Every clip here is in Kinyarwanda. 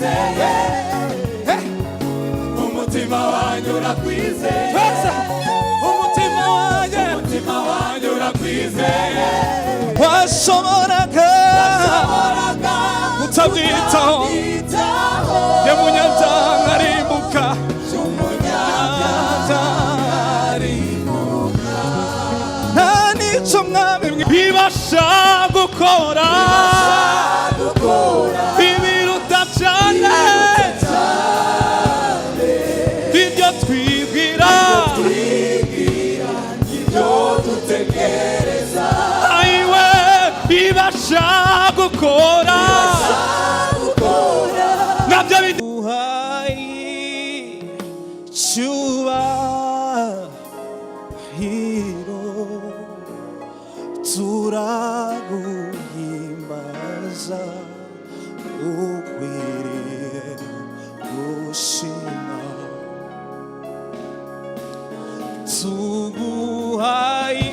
urakwizeye umutima wanjye urakwizeye umutima wanjye urakwizeye washoboraga kutabyitaho y'umunyabyaha nkarimbuka nta n'icyo mwami bibasha gukora ibiruta cyane ibyo twibwira ibyo dutekereza ayiwe bibasha gukora nabyo biduhaye cyubahiro turaguhimbaza ukwiriye gushima tuguhaye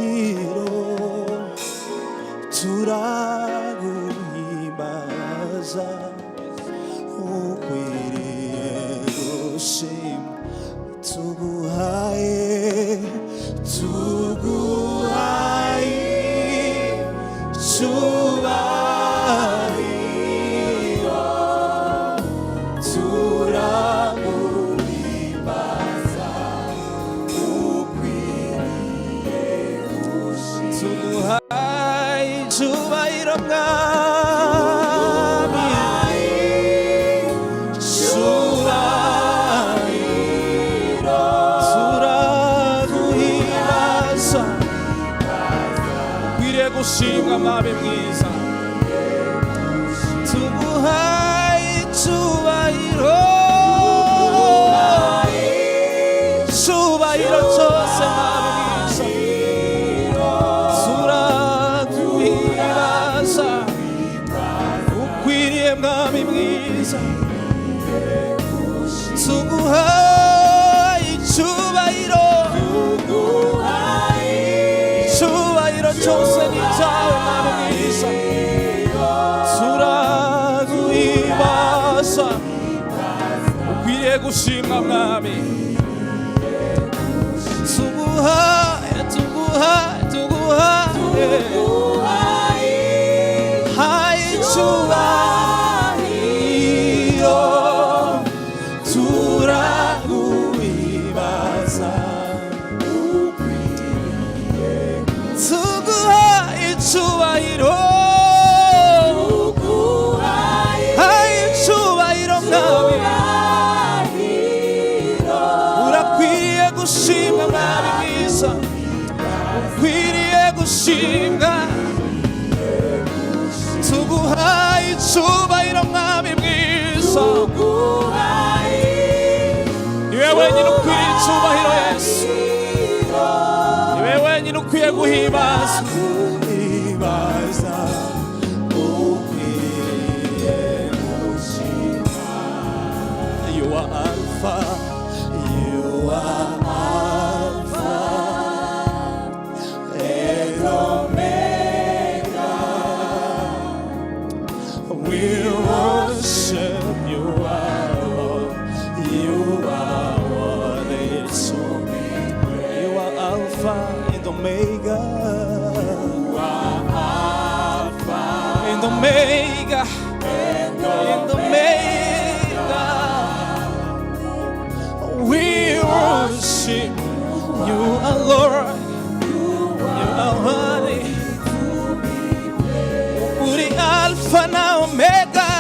cyubahiro turaguhimbaza ukwiriye gushima tuguhaye cyubahiro turaguhimbaza ukwiriye gushima tuguhaye cyubahiro gushimwa mwami mwiza tuguhaye icyubahiro cyubahiro cyose mwami mwiza turaguhimbaza ukwiriye mwami mwiza tuguhaye icyubahiro cyose ni cyawe mwami mwiza turaguhimbaza ukwiriye gushimwa mwami tuguhaye icyubahiro turaguhimbaza icyubahiro icyubahiro mwami urakwiriye gushimwa mwami mwiza ukwiriye gushimwa tuguhaye icyubahiro mwami mwiza niwe wenyine ukwiye icyubahiro Yesu niwe wenyine ukwiye guhimbaza You are Alpha, you are Alpha and Omega. We worship you, our Lord. You are worthy to be praised. You are Alpha and Omega. You are Alpha and Omega. And Omega. We worship you, our Lord. You are worthy. Uri Alpha na Omega.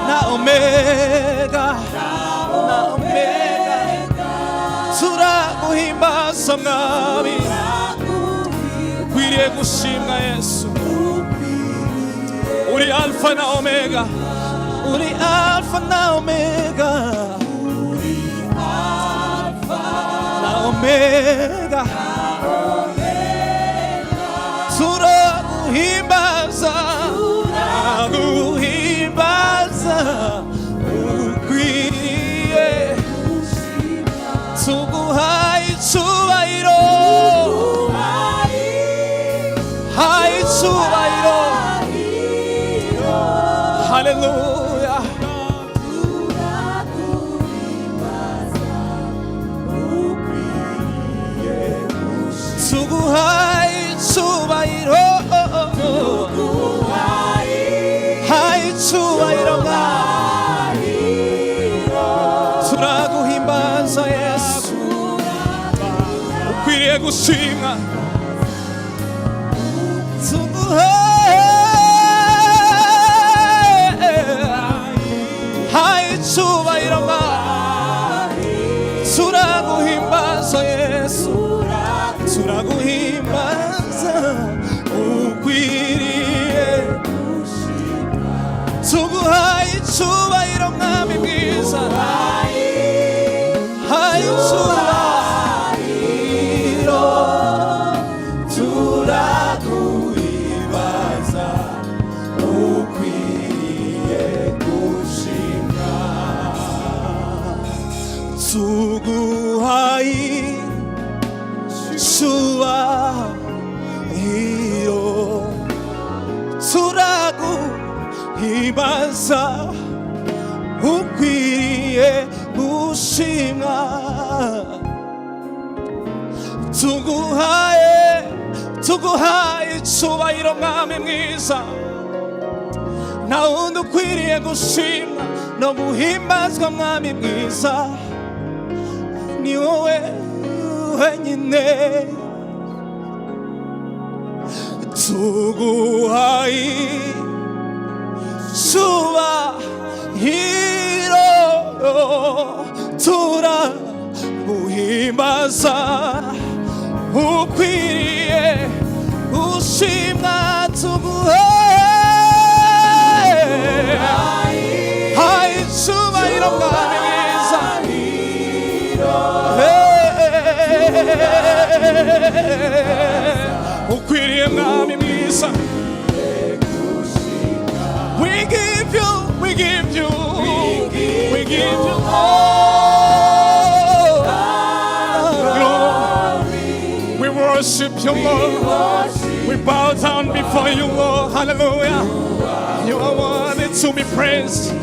Na Omega. Na Omega. Turaguhimbaza mwami. Ukwiriye gushimwa Yesu. Uri Alpha na Omega. Uri Alpha na Omega. Uri Alpha na Omega. Turaguhimbaza. Turaguhimbaza. Ukwiriye tuguhaye icyubahiro tuguhaye icyubahiro haye icyubahiro turaguhimbaza Yesu ukwiriye gushimwa haye icyubahiro turaguhimbaza Yesu turaguhimbaza ukwiriye tuguhaye icyubahiro mwami mwiza haye icyubahiro turaguhimbaza ukwiriye gushimwa tuguhaye icyubahiro turaguhimbaza ukwiriye gushimwa tuguhaye icyubahiro mwami mwiza nta wundi ukwiriye gushimwa no guhimbazwa mwami mwiza ni wowe wenyine tuguhaye icyubahiro turaguhimbaza ukwiriye gushimwa tuguhaye haye icyubahiro mwami mwiza ukwiriye mwami mwiza we give you all glory. We worship you, Lord. We bow down before you, Lord. Hallelujah. You are worthy to be praised.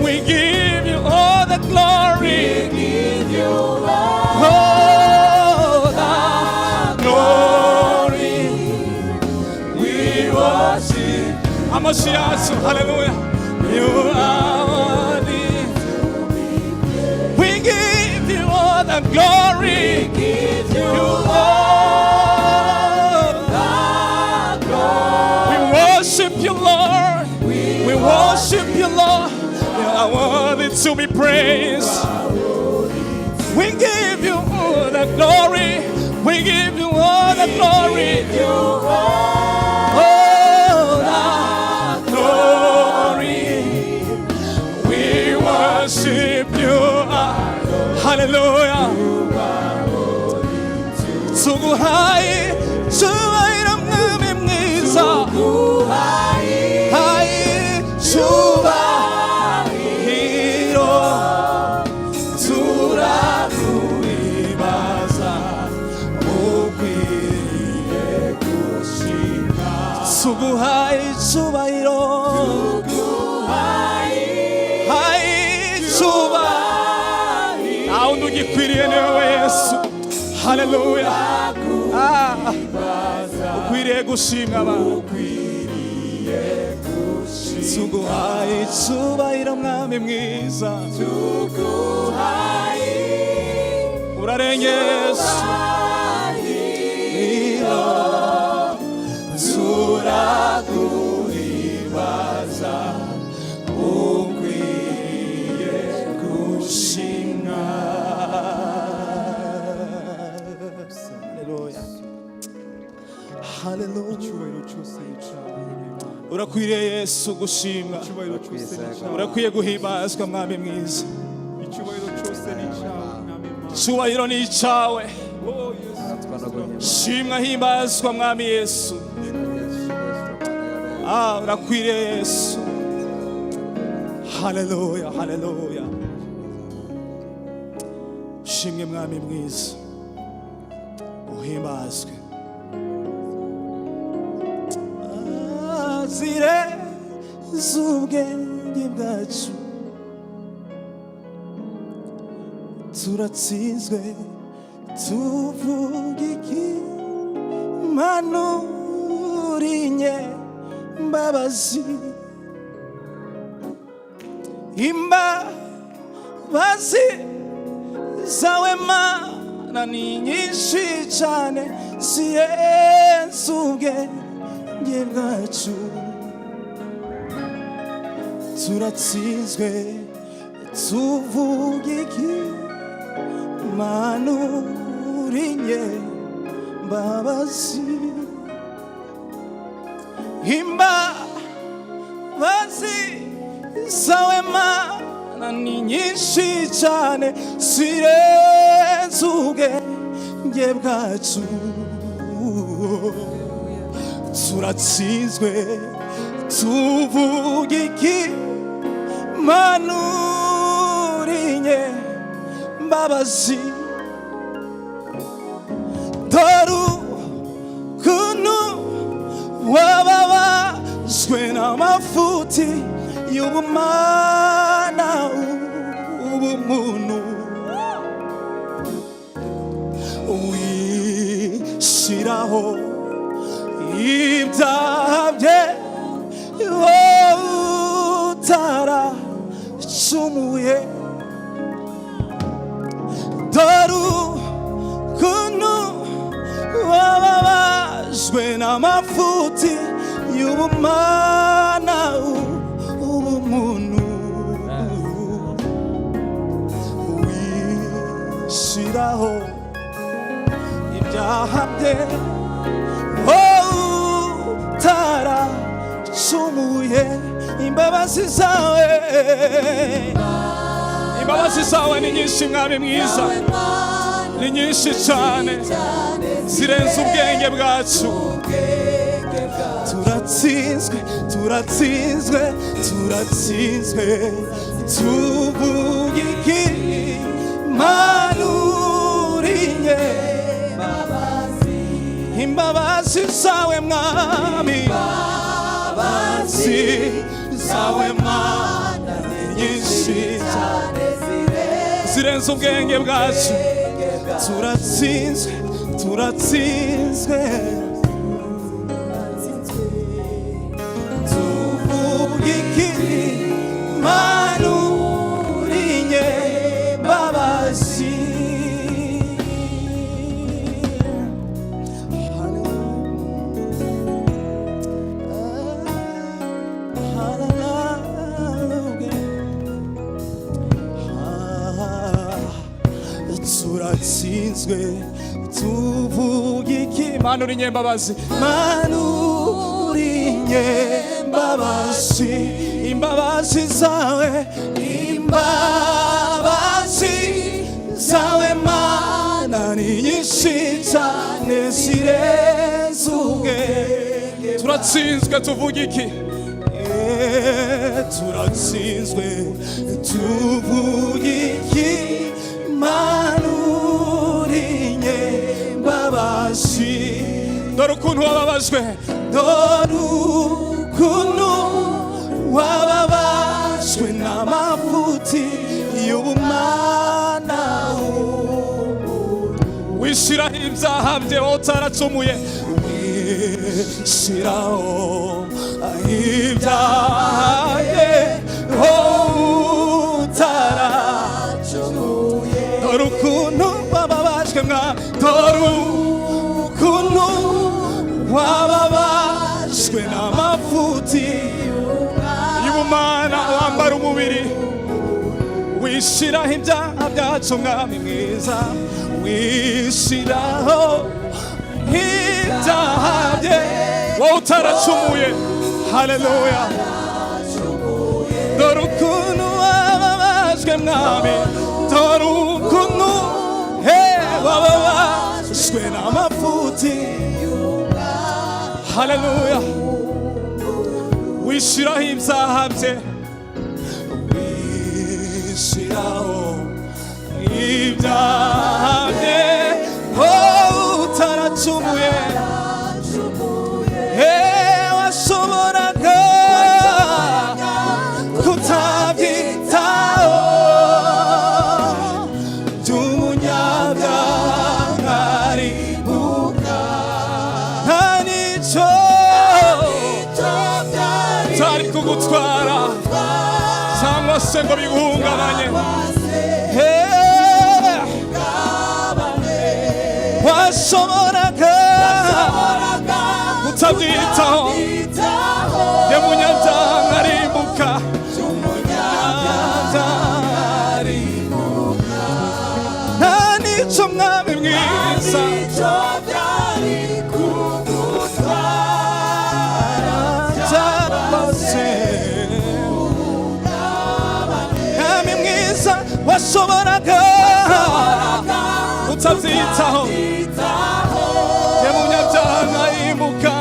We give you all the glory. We give you all the glory. We worship. Amashiach, hallelujah. You are worthy. We give you all the glory. We give you all the glory. We worship you, Lord. We worship you, Lord. You are worthy to be praised. We give you all the glory. We give you all the glory. Worship you, hallelujah. Tuguhaye icyubahiro mwami mwiza haye icyubahiro turaguhimbaza ukwiriye gushimwa tuguhaye icyubahiro ugikwiriye niwe Yesu haleluya ukwiriye gushimwa tuguhaye icyubahiro mwami mwiza urarenge Yesu turaguhimbaza ukwiriye gushimwa. Hallelujah. Urakwiriye Yesu gushimwa urakwiye guhimbazwa mwami mwiza icyubahiro ni icyawe shimwa himbazwa mwami Yesu urakwiriye Yesu haleluya haleluya shimwe mwami mwiza uhimbazwe zire z'ubwenge bwacu turatsinzwe tuvuga iki 만우리nye imbabazi imbabazi zawe Mana ni nyinshi cyane sirenze ubwenge bwacu turatsinzwe tuvuga iki manuriye imbabazi imbabazi zawe Mana ni nyinshi cyane sirenze ubwenge bwacu turatsinzwe tuvuga iki manuriye imbabazi dore ukuntu wababajwe n'amafuti y'ubumana ubumuntu wishyiraho ibyaha bye utaracumuye dore ukuntu wababajwe n'amafuti y'ubumana ubumuntu wishyiraho ibyaha bye utaracumuye imbabazi zawe ni nyinshi mwami mwiza ni nyinshi cyane zirenze ubwenge bwacu turatsinzwe turatsinzwe turatsinzwe tuvuga iki manuriye imbabazi zawe mwami imbabazi zawe Mana ni nyinshi cyane zirenze ubwenge bwacu turatsinzwe turatsinzwe tuvuga iki manuriye imbabazi turatsinzwe tuvuga iki manuriye imbabazi manuriye imbabazi imbabazi zawe Mana ni nyinshi cyane zirenze ubwenge turatsinzwe tuvuga iki turatsinzwe tuvuga iki manuriye imbabazi dore ukuntu wababajwe dore ukuntu wababajwe n'amafuti y'ubumana wishyiraho ibyaha bye utaracumuye wishyiraho ibyaha bye utaracumuye dore ukuntu wababajwe dore ukuntu wababajwe n'amafuti y'ubumana wambara umubiri wishyiraho ibyaha byacu mwami mwiza wishyiraho ibyaha bye wowe utaracumuye haleluya dore ukuntu wababajwe mwami dore ukuntu wababajwe n'amafuti haleluya wishyiraho ibyaha bye wishyiraho ibyaha bye utaracumuye washoboraga kutabyitaho by'umunyabyaha aribuka bigutwara cyangwa se ngo biguhungabanye. washoboraga kutabyitaho ye munyabyaha nkarimbuka nta n'icyo mwami mwiza cyarose mwami mwiza washoboraga kutabyitaho ye munyabyaha nkarimbuka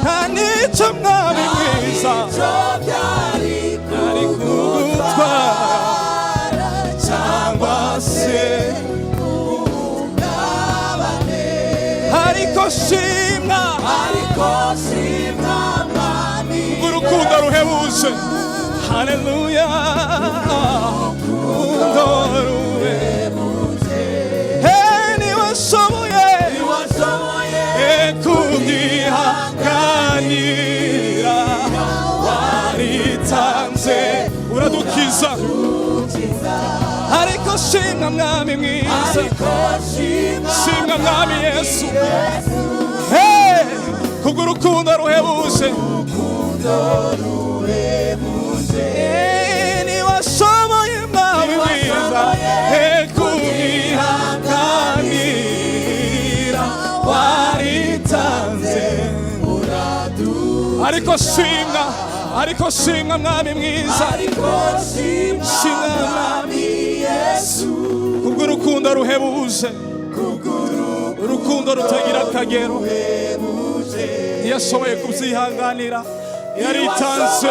nta n'icyo mwami mwiza ari kugutwara cyangwa se ariko shimwa urukundo ruhebuje. Haleluya, urukundo ruhebuje. Niwashoboye kunyihanganira waritanze uradukiza. ariko shimwa mwami mwiza, shimwa mwami Yesu, kubw'urukundo ruhebuje. niwashoboye mwami mwiza kunyihanganira waritanze ariko shimwa mwami mwiza, shimwa mwami Yesu, kubw'urukundo ruhebuje, urukundo rutagira akagero. yashoboye kubyihanganira, yaritanze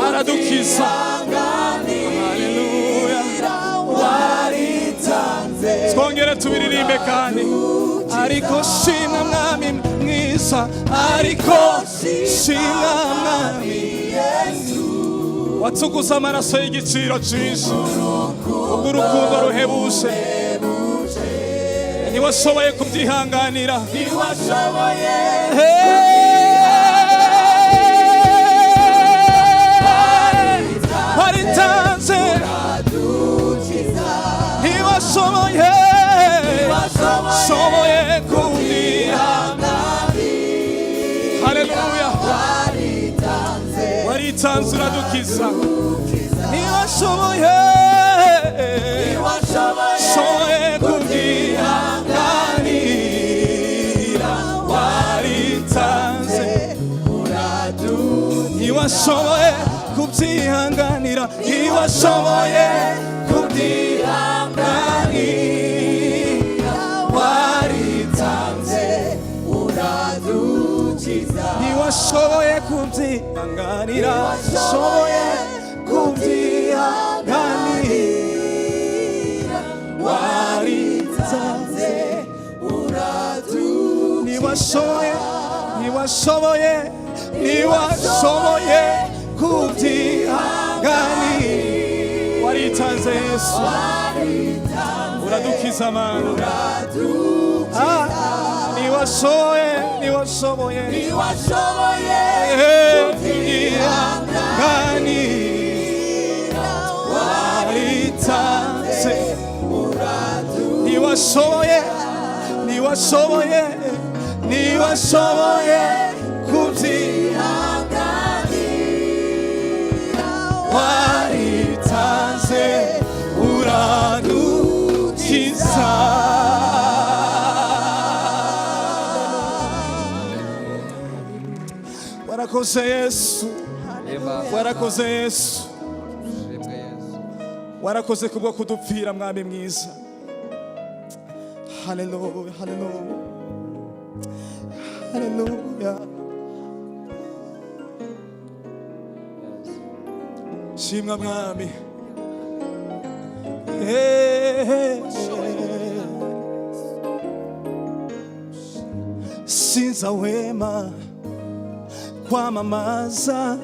aradukiza. Haleluya, twongere tubiririmbe kandi. ariko shimwa mwami mwiza, ariko shimwa mwami Yesu, watsuguza amaraso y'igiciro cyinshi, ubw'urukundo ruhebuje. niwashoboye kubyihanganira, waritanze, niwashoboye kubyihanganira. Haleluya, waritanze uradukiza. niwashoboye kubyihanganira waritanze, niwashoboye kubyihanganira, niwashoboye kubyihanganira waritanze uradukiza. niwashoboye kubyihanganira, washoboye kubyihanganira waritanze uradukiza. niwashoboye kubyihanganira waritanze Yesu, uradukiza mana. niwashoboye kubyihanganira waritanze uradukiza. niwashoboye kubyihanganira waritanze uradukiza. warakoze Yesu, warakoze Yesu, warakoze kubwo kudupfira mwami mwiza. Haleluya, haleluya, haleluya. shimwa mwami, sinzahwema kwamamaza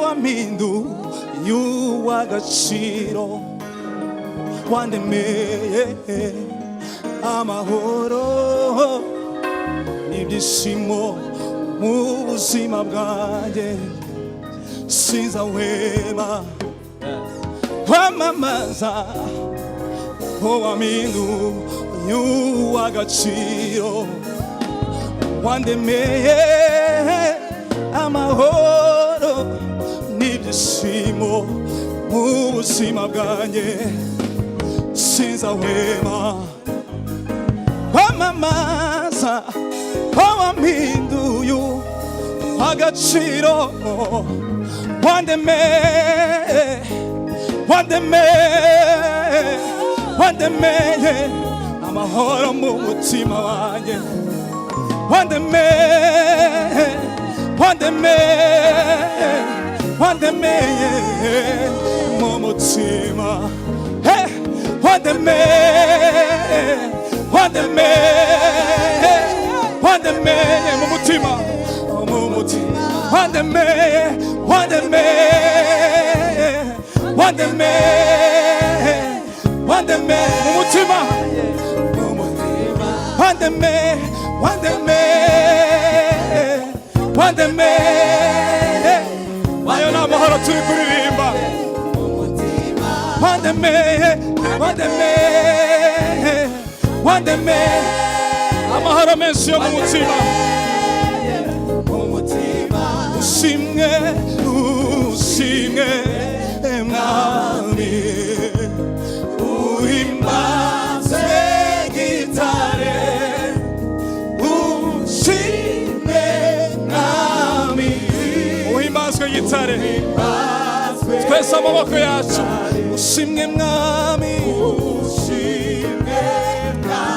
wampinduye uw'agaciro, wandemeye amahoro ibyishimo mu buzima bwanjye sinzahwema kwamamaza wampinduye uw'agaciro wandemeye amahoro n'ibyishimo mu buzima bwanjye sinzahwema kwamamaza wampinduye uw'agaciro wandemeye amahoro mu mutima wanjye wandemeye mu mutima wandemeye mu mutima wandemeye mu mutima ayo ni amahoro turi kuririmba wandemeye amahoro menshi yo mu mutima ushimwe mwami uhimbaze gitare ushimwe mwami uhimbazwe gitare twese amaboko yacu ushimwe mwami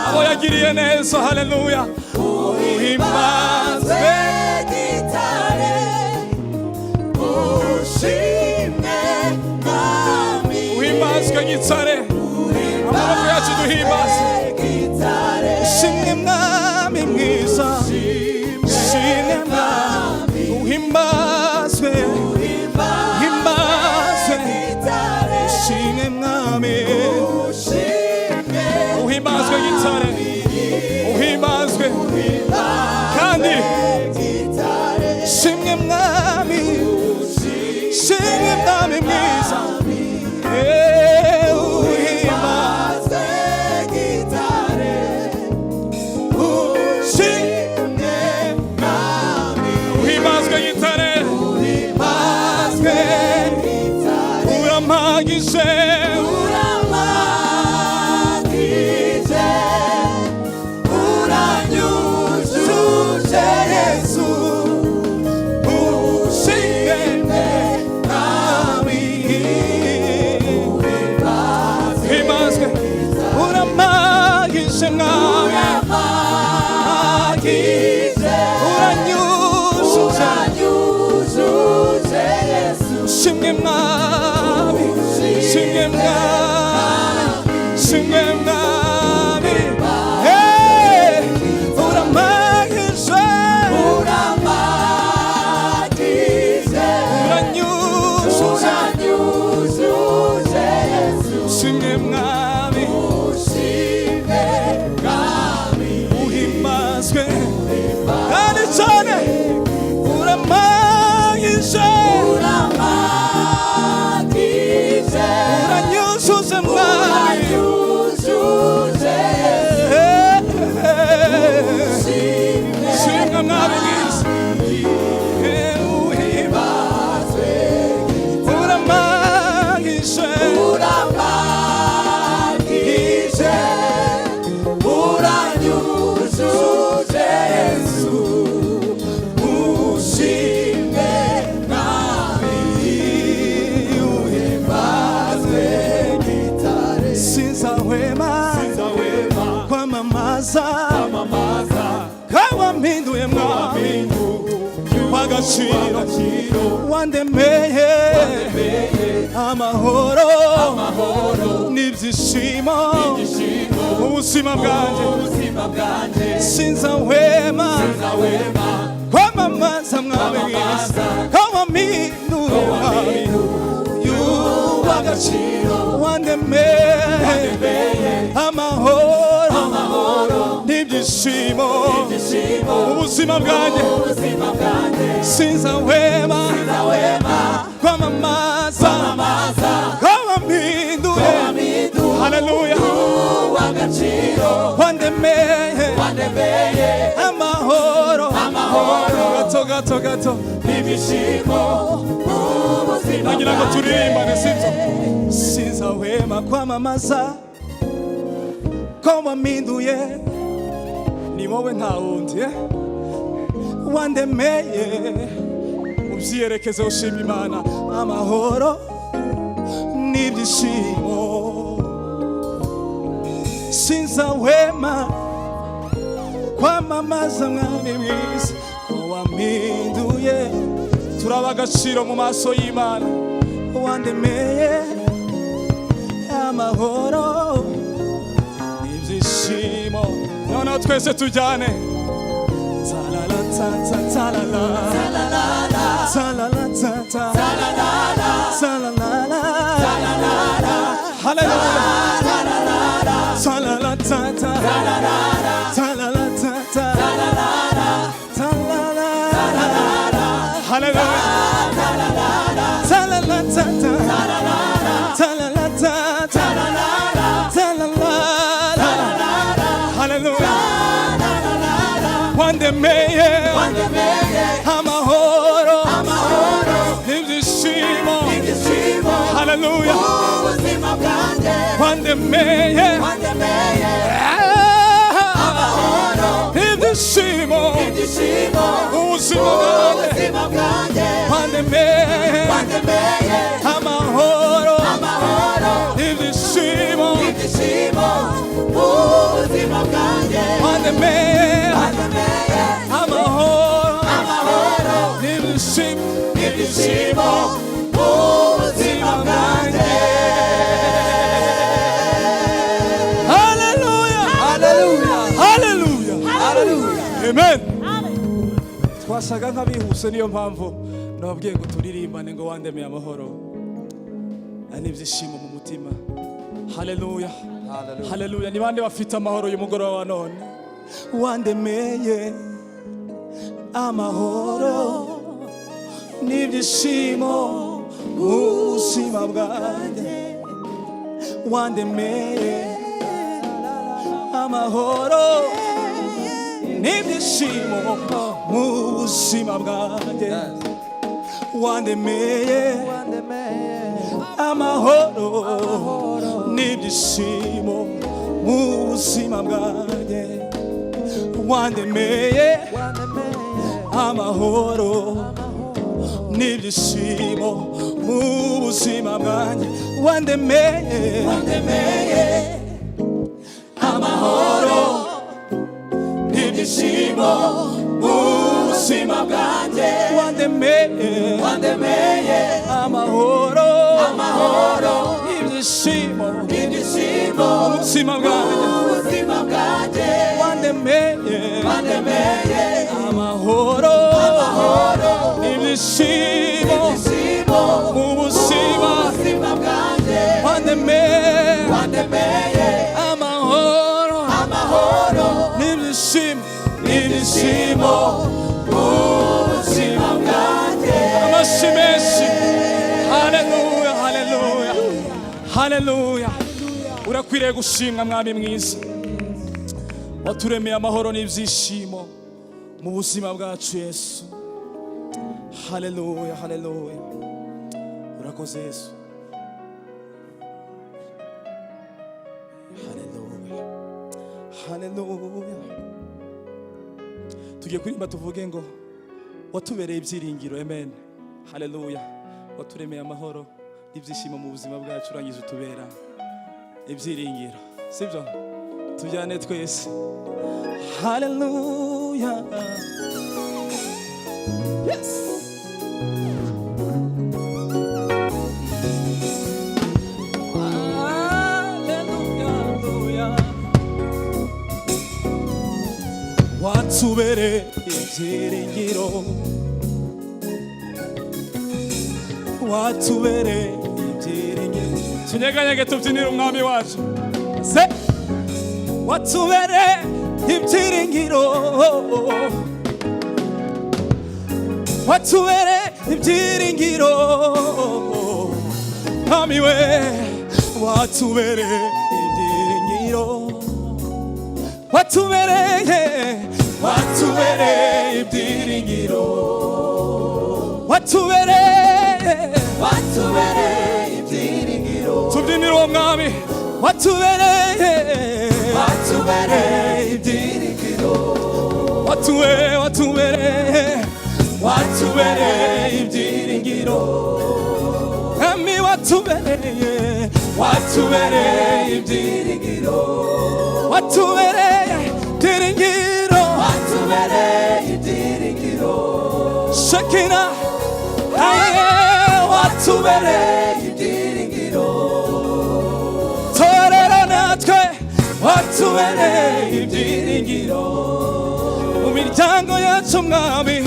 abo yagiriye neza haleluya uhimbazwe gitare ushimwe mwami uhimbazwe gitare amaboko yacu duhimbaze ushimwe mwami mwiza ushimwe mwami uhimbazwe ushimwe mwami uhimbazwe gitare uhimbazwe kandi ushimwe mwami mwiza uhimbazwe gitare ushimwe mwami uhimbazwe gitare uramagije uranyujuje Yesu ushimwe mwami uhimbazwe uramagije mwami uranyujuje Yesu ushimwe mwami ushimwe mwami uramagije uranyujuje Yesu ushimwe mwami uhimbazwe kandi cyane uramagije uranyujuje mwami ushimwe mwami mwiza uhimbazwe uramagije uranyujuje Yesu ushimwe mwami uhimbazwe gitare sinzahwema kwamamaza kawampinduye mwami w'agaciro wandemeye amahoro n'ibyishimo mu buzima bwanjye sinzahwema kwamamaza mwami mwiza kawampinduye w'agaciro wandemeye amahoro n'ibyishimo ibyishimo ubuzima bwanjye sinzahwema kwamamaza kwampinduye haleluya wandemeye amahoro gato ibyishimo nagira ngo turirimbane sibyo sinzahwema kwamamaza ko wampinduye ni wowe nta wundi wandemeye ubyiyerekeze ushima Imana amahoro n'ibyishimo sinzahwema kwamamaza mwami mwiza ko wampinduye turaba agaciro mu maso y'Imana wandemeye amahoro n'ibyishimo noneho twese tujyane talala tata talala talala tata talala hallelujah talala tata talala tata talala hallelujah talala tata talala tata talala hallelujah wandemeye amahoro n'ibyishimo hallelujah wandemeye amahoro n'ibyishimo ubuzima bwanjye wandemeye amahoro n'ibyishimo ubuzima bwanjye wandemeye amahoro n'ibyishimo ubuzima bwanjye hallelujah amen twasaga nk'abihuse niyo mpamvu nababwiye ngo turirimbane ngo wandemeye amahoro n'ibyishimo mu mutima hallelujah hallelujah ni bande bafite amahoro y'umugoroba wa none wandemeye amahoro n'ibyishimo mu buzima bwanjye wandemeye amahoro n'ibyishimo mu buzima bwanjye wandemeye amahoro n'ibyishimo mu buzima bwanjye wandemeye amahoro n'ibyishimo mu buzima bwanjye wandemeye amahoro n'ibyishimo mu buzima bwanjye wandemeye amahoro n'ibyishimo mu buzima bwanjye wandemeye amahoro n'ibyishimo mu buzima bwanjye wandemeye amahoro n'ibyishimo mu buzima bwanjye amashyi menshi haleluya haleluya haleluya urakwiriye gushimwa mwami mwiza waturemeye amahoro n'ibyishimo mu buzima bwacu Yesu haleluya haleluya urakoze Yesu haleluya haleluya tugiye kuririmba tuvuge ngo watubereye ibyiringiro amen haleluya waturemeye amahoro n'ibyishimo mu buzima bwacu urangije utubera ibyiringiro sibyo tujyane twese haleluya yes watubereye ibyiringiro watubereye ibyiringiro tunyeganyege tubyinire umwami wacu se watubereye ibyiringiro watubere ibyiringiro mwami we watubere ibyiringiro watubereye ibyiringiro watubereye ibyiringiro tubyinire uwo mwami watubereye ibyiringiro watubereye ibyiringiro mwami watubereye ibyiringiro watubereye ibyiringiro Shekina watubereye ibyiringiro torero natwe watubereye ibyiringiro mu miryango yacu mwami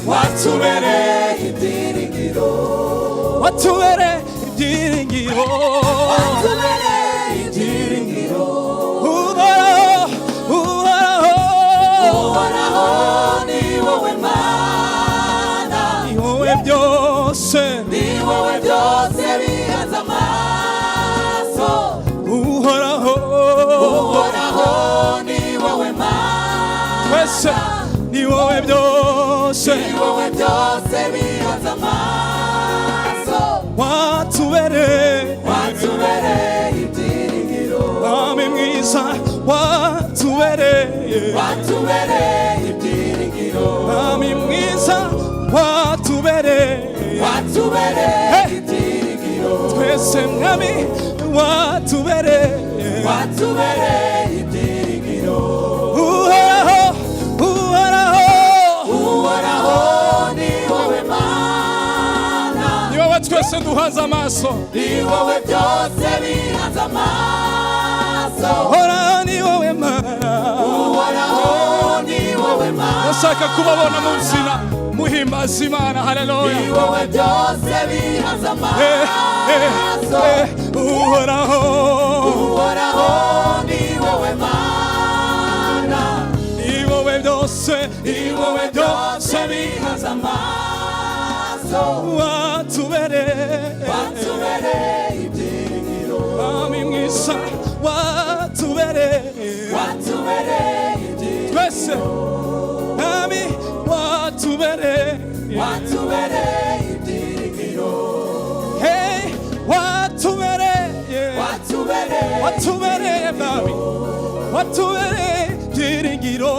watubereye ibyiringiro uhoraho ni wowe Mana ni wowe byose bihanze amaso uhoraho ni wowe Mana twese ni wowe byose bihanze amaso watubereye ibyiringiro mwami mwiza watubereye ibyiringiro mwami mwiza watubereye ibyiringiro twese mwami watubereye ibyiringiro uhoraho ni wowe Mana ni wowe twese duhanze amaso ni wowe byose bihanze amaso uhoraho ni wowe Mana ndashaka kubabona mu nzira muhimbaza Imana haleluya ni wowe byose bihanze amaso uhoraho ni wowe Mana ni wowe byose bihanze amaso watubereye ibyiringiro mwami mwiza watubereye ibyiringiro twese mwami watubereye ibyiringiro hey watubereye mwami watubereye ibyiringiro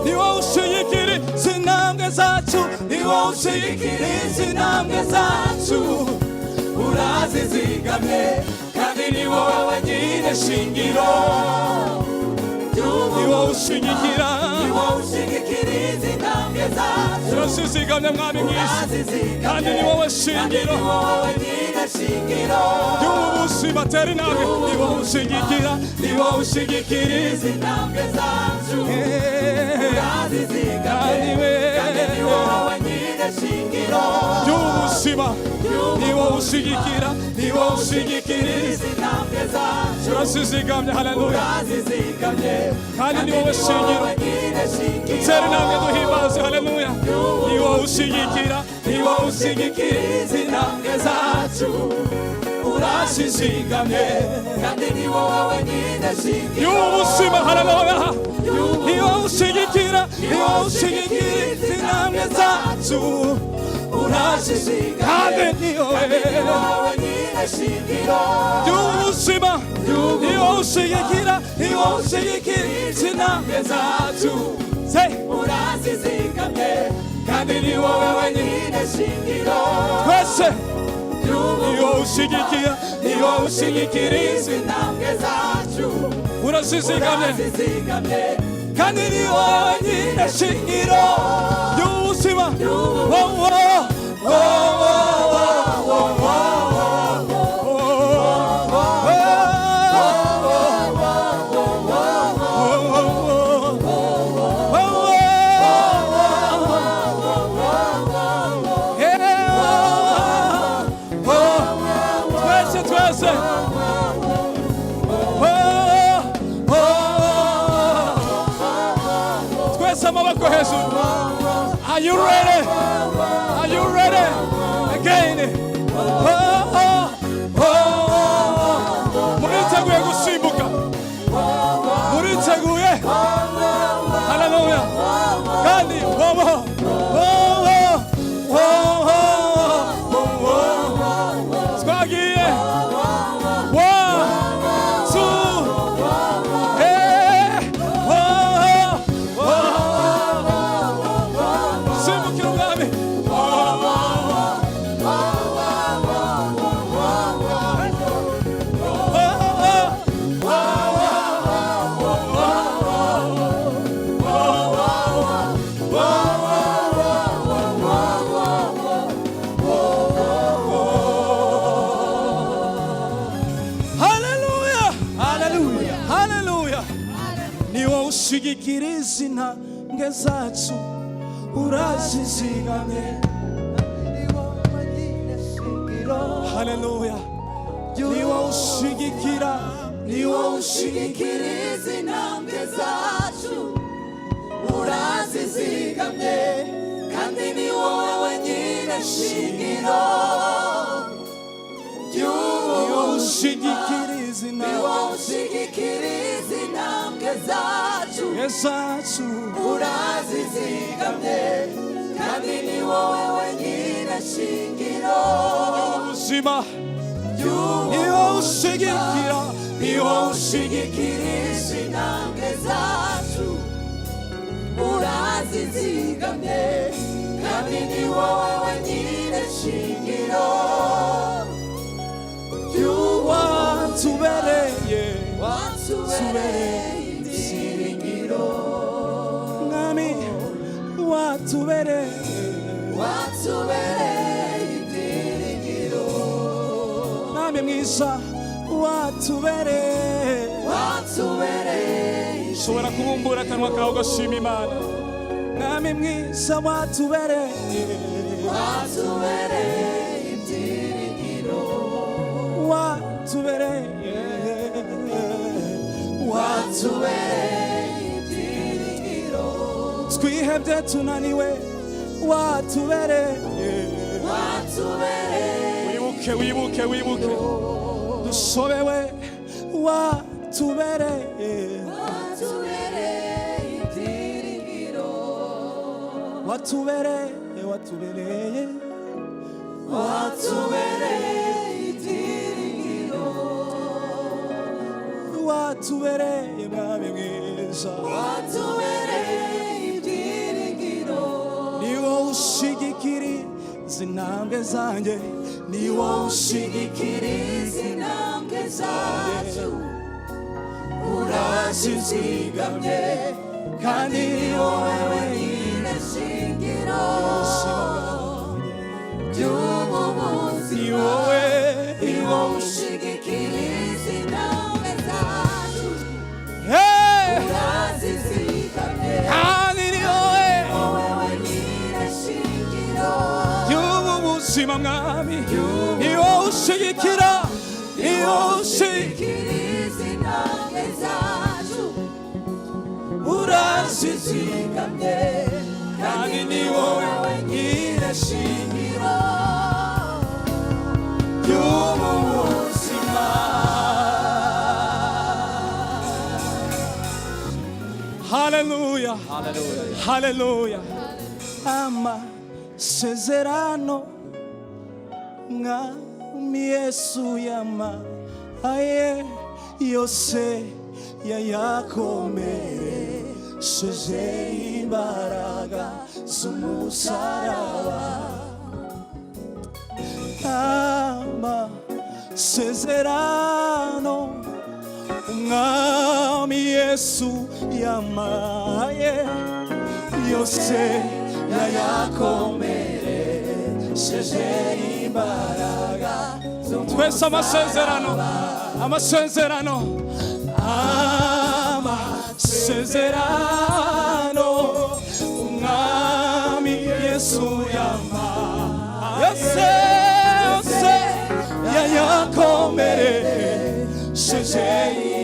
ni wowe ushigikira intambwe zacu urazizigamye kandi ni wowe nyine shingiro ni wowe ushigikira izi ntambwe zacu urazizigamye mwami mwiza kandi ni wowe shingiro y'ubuzima tera intambwe ni wowe ushigikira izi ntambwe zacu urazizigamye kandi ni wowe nyine shingiro y'ubuzima ni wowe ushigikira izi ntambwe zacu urazizigamye haleluya kandi ni wowe shingiro tera intambwe duhimbaze haleluya ni wowe ushigikira izi ntambwe zacu urazizigamye kandi ni wowe nyine shingiro y'ubuzima haleluya ni wowe ushigikira izi ntambwe zacu urazizigamye kandi ni wowe nyine shingiro y'ubuzima ni wowe ushigikira izi ntambwe zacu urazizigamye kandi ni wowe nyine shingiro twese ni wowe ushigikira izi ntambwe zacu urazizigamye kandi ni wowe nyine shingiro y'ubuzima twese you ready? Are you ready? Again. 물ita구에 구시부가. 물ita구에. 할렐루야. 간디. 스과기에. 시기길이지나 게사주 우라시시간에 할렐루야 니와 우시기키라 니와 우시기길이지나 게사주 우라시시간에 간디 니와 와니나 시기로 니와 우시기길이지나 니와 우시기길이지나 게사주 우라시시간에 간디 니와 와니나 시기로 우시마 니와 우시기키라 니와 우시기길이지나 게사주 우라시시간에 간디 니와 와니나 시기로 What to better, what to better, diringiro. Nami, what to better, diringiro. Nami misa, what to better. Suara kumbura kan wakau gosimi mana. Nami misa, what to better, diringiro. What to better, what to better, squee have that to anyway. What to better, what to better. We will. The sobe way. What to better, what to better, what to better, what to better, what to better. What to better, what to better, diringiro. Niwa ushigikiri zinambwe zanje, niwa ushigikiri zinambwe zacu. Urashizigamye, kandi niwo wewe nyine shingiro. By'ubumunsi wowe, niwo ushigikiri zinambwe zacu. Hey! Yubushima mwami niwo ushigikira niwo ushigikira urashizigamye kandi niwo wenyine shingiro y'ubuzima. Hallelujah, hallelujah, hallelujah. Amasezerano mwami Yesu yamaye yose yayakomeresheje imbaraga z'umusaraba. Amasezerano mwami Yesu yamaye yose yayakomeresheje imbaraga. Twese amasezerano umwami Yesu yamaye yose yayakomeresheje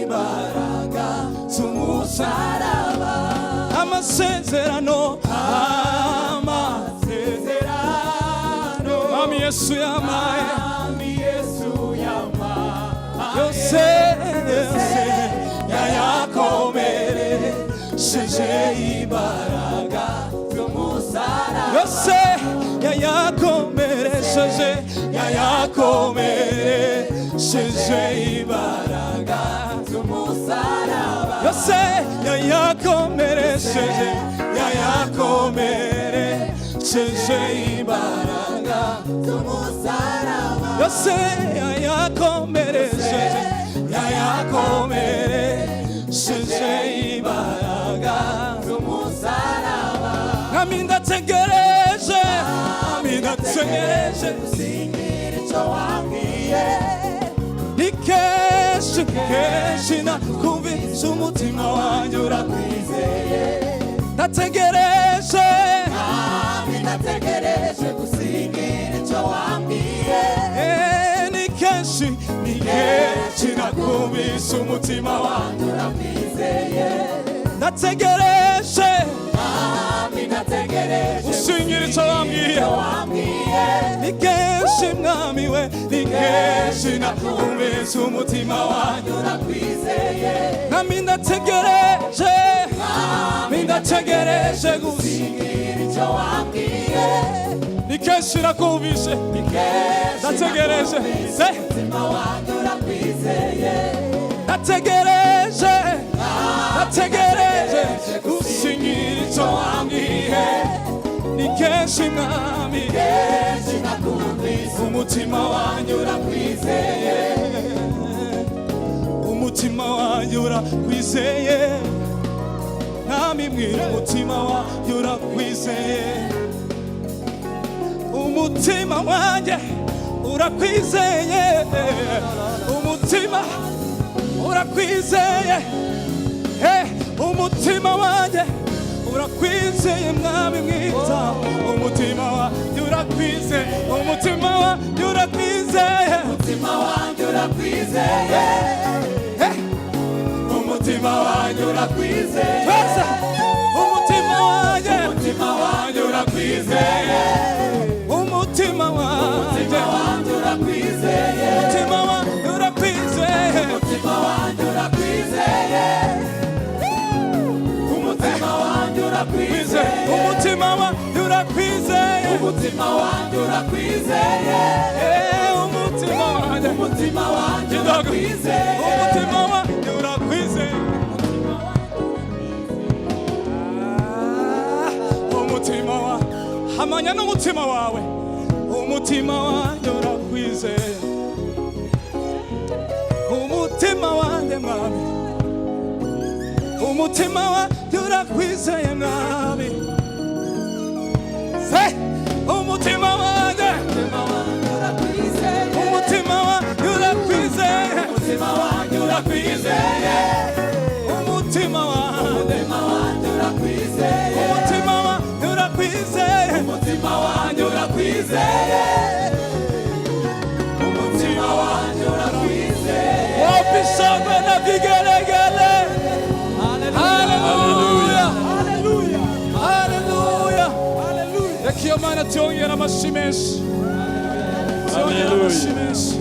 imbaraga z'umusaraba. Amasezerano Yesu yamaye yose yayakomeresheje imbaraga z'umusaraba yose yayakomeresheje imbaraga z'umusaraba yose yayakomeresheje imbaraga z'umusaraba yose yayakomeresheje imbaraga z'umusaraba nami ndategereje gusingira icyo wambwiye ni kenshi nakumvise umutima wanjye urakwizeye ndategereje gusingira icyo wambwiye ni kenshi nakumvise umutima wanjye urakwizeye ndategereje gusingira icyo wambwiye ni kenshi mwami we ni kenshi nakumvise umutima wanjye urakwizeye nami ndategereje gusingira icyo wambwiye ni kenshi nakumvise ndategereje umutima wanjye urakwizeye ndategereje gusingira icyo wambwiye ni kenshi mwami umutima wanjye urakwizeye umutima wanjye urakwizeye mwami mbwira umutima wanjye urakwizeye umutima wanjye urakwizeye umutima urakwizeye umutima wanjye urakwizeye mwami mwiza umutima wanjye urakwizeye umutima wanjye urakwizeye umutima wanjye urakwizeye umutima wanjye urakwizeye umutima wanjye urakwizeye umutima wanjye urakwizeye umutima wanjye urakwizeye umutima wanjye urakwizeye umutima wanjye urakwizeye umutima wanjye urakwizeye umutima wanjye urakwizeye umutima wanjye urakwizeye umutima wanjye urakwizeye umutima wa hamanya n'umutima wawe umutima wanjye urakwizeye umutima wanjye mwami umutima wanjye urakwizeye mwami umutima wanjye urakwizeye umutima wanjye urakwizeye umutima wanjye urakwizeye umutima wanjye urakwizeye umutima wanjye urakwizeye umutima wanjye urakwizeye umutima wanjye urakwizeye wapisagwe na vigelegele. Hallelujah. Hallelujah. Hallelujah. Hallelujah. Reka iyo Mana tuyongere amashyi menshi. Tuyongere amashyi menshi.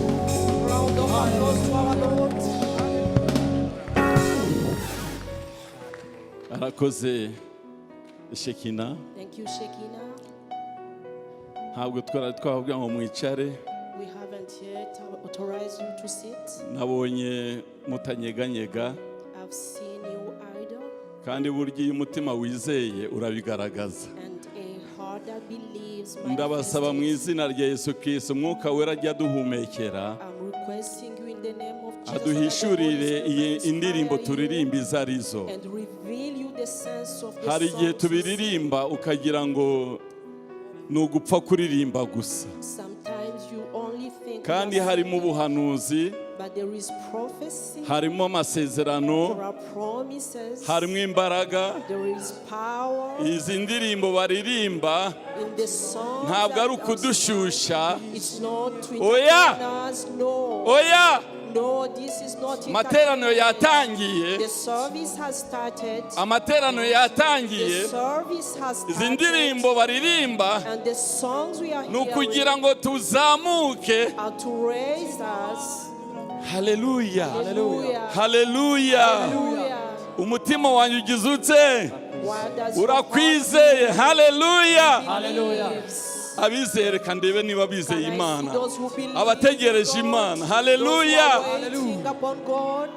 Arakoze Shekina. Thank you, Shekina. Ntabwo twari twavuga ngo mwicare. We haven't yet authorized you to sit. Nabonye mutanyeganyega. I've seen you idle. Kandi burya iyo umutima wizeye urabigaragaza. And a heart that believes Ndabasaba mu izina rya Yesu Kristo umwuka wera ajya duhumekera. I'm requesting you in the name of Jesus. Aduhishurire iyi indirimbo turirimba izarizo. And reveal you the sense of the Hari igihe tubiririmba ukagira ngo nugupfa kuririmba gusa. Sometimes you only think. Kandi harimo ubuhanuzi. But there is prophecy. Harimo amasezerano. There are promises. Harimo imbaraga. There is power. Izi ndirimbo baririmba In the song. ntabwo ari ukudushusha. It's not to Oya. us, no. Oya No, this is not it. Materaniro yatangiye. The service has started. Amateraniro yatangiye. The service has Izi started. ndirimbo baririmba And the songs we are ni ukugira hearing ngo tuzamuke. are to raise us. Haleluya. Hallelujah. Haleluya. Hallelujah. Umutima wanjye ugize ute? Why does your Urakwizeye. Haleluya. believes? Abizere kandebe niba bizeye Can I see Imana. those who believe Abategereje God, Imana. those who Haleluya. are waiting upon God?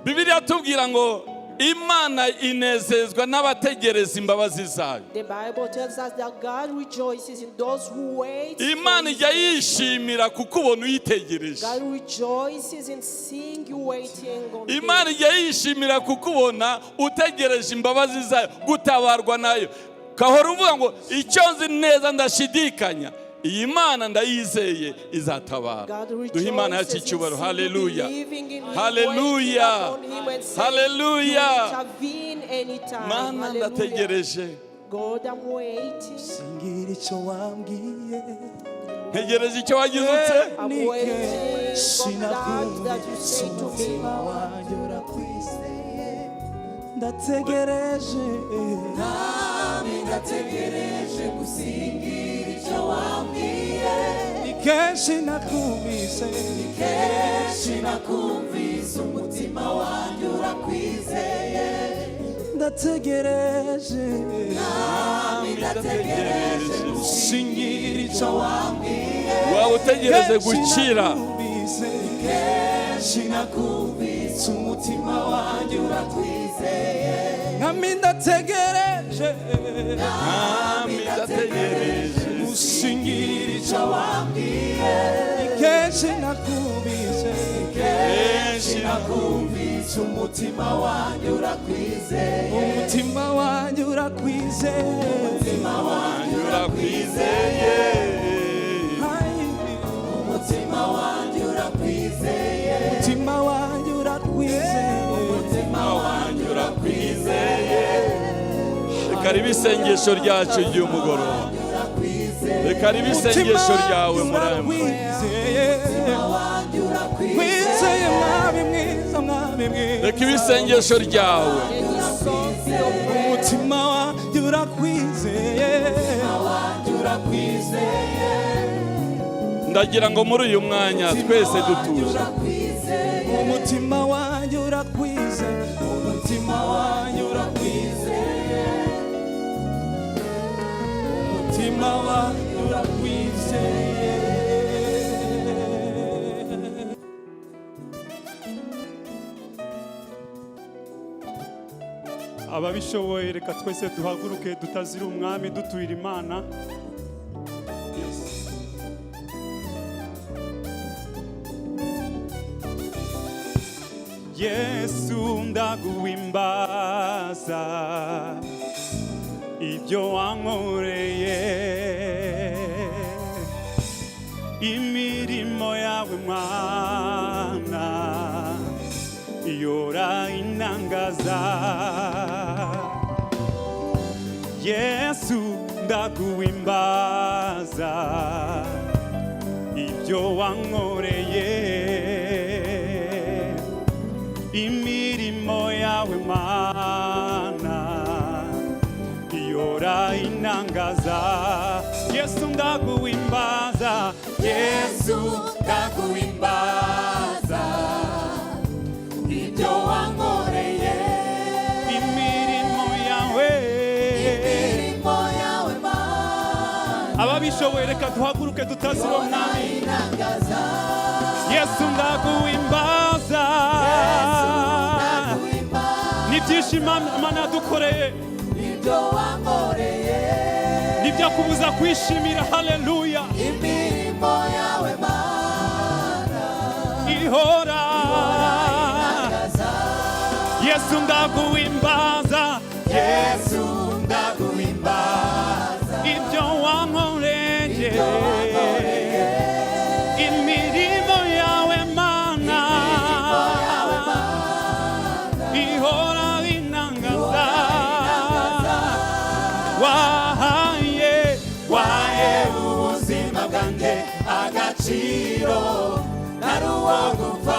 Bibiliya tubwira ngo Imana inezezwa n'abategereza imbabazi zayo. The Bible tells us that God rejoices in those who wait. Imana ijya yishimira kukubona uyitegereje. God rejoices in seeing you waiting on Him. Imana ijya yishimira kukubona utegereje imbabazi zayo, gutabarwa nayo. Kahora uvuga ngo icyo nzi neza ndashidikanya, iyi Mana ndayizeye izatabara. Duhe Imana yacu icyubahiro. Haleluya. Haleluya. Haleluya. Mana ndategereje. God, I'm waiting. Singira icyo wambwiye. Ntegereje icyo wagize ute? I'm waiting from that you say to me. wanjye urakwizeye. Ndategereje. Ndategereje gusingira icyo wambwiye. Ni kenshi nakumvise. Kenshi nakumvise umutima wanjye urakwizeye. Ndategereje. Ndategereje gusingira icyo wambwiye. Waba utegereje gukira. Kenshi nakumvise umutima wanjye urakwizeye. Nami ndategereje. Ndategereje gusingira icyo wambwiye. Ni kenshi nakumvise. kenshi Nakumvise umutima wanjye urakwizeye. Umutima wanjye urakwizeye. Umutima wanjye urakwizeye. Umutima wanjye urakwizeye. Umutima wanjye urakwizeye. Umutima wanjye urakwizeye. Reka ribe isengesho ryacu ry'umugoroba. Reka ribe isengesho ryawe muri aya Kwizeye mwami mwiza, mwami mwiza. Reka ibe isengesho ryawe. Umutima wanjye urakwizeye. Ndagira ngo muri uyu mwanya twese dutuje. Umutima wanjye urakwizeye. Umutima wanjye urakwizeye. Umutima wanjye urakwizeye. Ababishoboye reka twese duhaguruke tutazira umwami dutuira Imana. Yesu ndaguhimbaza ibyo wankoreye, imirimo yawe Mwana yora inangaza. Yesu ndaguhimbaza ibyo wankoreye, imirimo yawe Mana yora inangaza. Yesu ndaguhimbaza. Yesu ndaguhimbaza ibyo wankoreye, imirimo yawe. imirimo yawe Mana Ababishoboye reka duhaguruke tutazira umwami. inangaza. Yesu ndaguhimbaza n'ibyinshi Imana yadukoreye, ibyo wankoreye, ntibyakubuza kwishimira. Haleluya. imirimo yawe Mana ihora. inangaza. Yesu ndaguhimbaza. Yesu ndaguhimbaza ibyo wankoreye, imirimo yawe Mana ihora inangaza. Wahaye ubuzima bwanjye agaciro, nari uwo gupfa